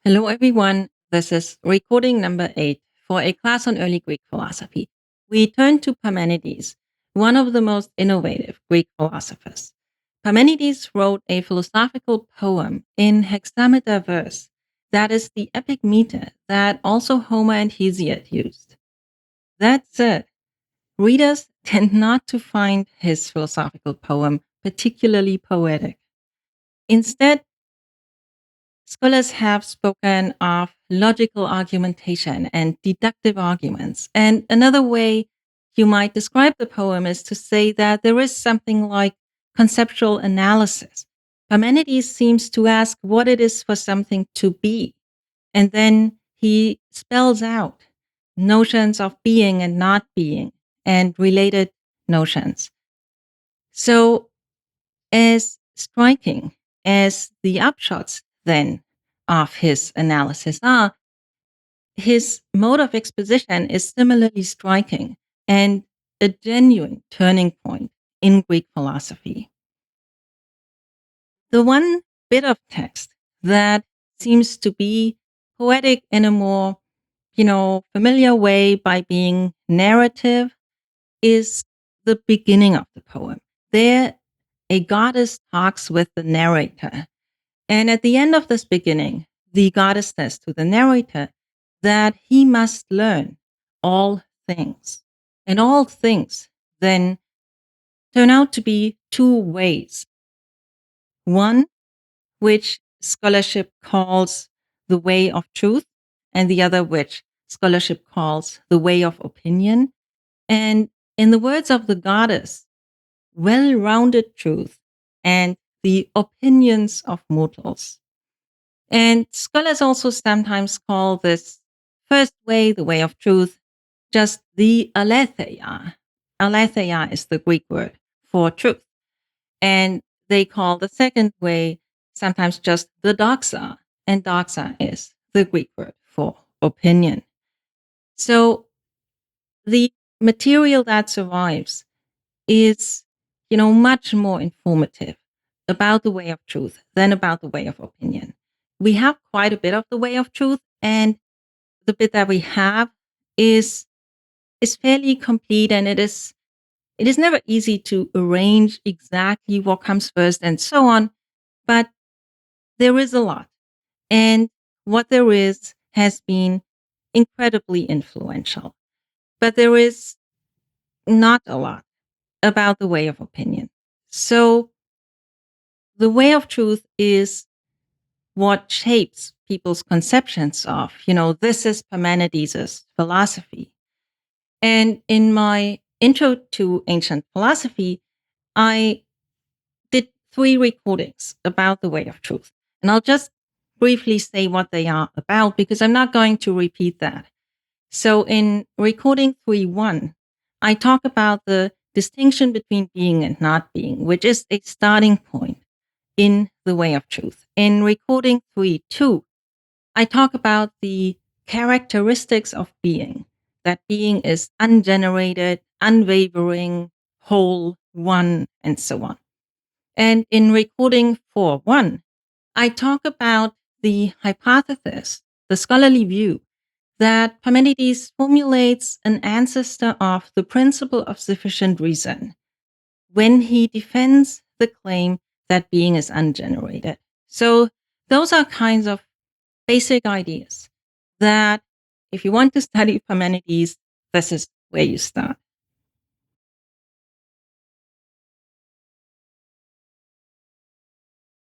Hello, everyone. This is recording number 8 for a class on early Greek philosophy. We turn to Parmenides, one of the most innovative Greek philosophers. Parmenides wrote a philosophical poem in hexameter verse that is the epic meter that also Homer and Hesiod used. That said, readers tend not to find his philosophical poem particularly poetic. Instead, scholars have spoken of logical argumentation and deductive arguments. And another way you might describe the poem is to say that there is something like conceptual analysis. Parmenides seems to ask what it is for something to be. And then he spells out notions of being and not being and related notions. So, as striking as the upshots then of his analysis are, his mode of exposition is similarly striking and a genuine turning point in Greek philosophy. The one bit of text that seems to be poetic in a more, familiar way by being narrative is the beginning of the poem. There, a goddess talks with the narrator. And at the end of this beginning, the goddess says to the narrator that he must learn all things. And all things then turn out to be two ways. One, which scholarship calls the way of truth, and the other, which scholarship calls the way of opinion. And in the words of the goddess, well-rounded truth and the opinions of mortals. And scholars also sometimes call this first way, the way of truth, just the aletheia. Aletheia is the Greek word for truth. And they call the second way sometimes just the doxa. And doxa is the Greek word for opinion. So the material that survives is, much more informative about the way of truth than about the way of opinion. We have quite a bit of the way of truth, and the bit that we have is fairly complete, and it is never easy to arrange exactly what comes first and so on, but there is a lot. And what there is has been incredibly influential. But there is not a lot about the way of opinion. So the way of truth is what shapes people's conceptions of, this is Parmenides' philosophy. And in my intro to ancient philosophy, I did 3 recordings about the way of truth. And I'll just briefly say what they are about because I'm not going to repeat that. So in recording 3.1, I talk about the distinction between being and not being, which is a starting point in the way of truth. In recording 3.2, I talk about the characteristics of being, that being is ungenerated, unwavering, whole, one, and so on. And in recording 4.1, I talk about the hypothesis, the scholarly view, that Parmenides formulates an ancestor of the principle of sufficient reason when he defends the claim that being is ungenerated. So those are kinds of basic ideas that if you want to study Parmenides, this is where you start.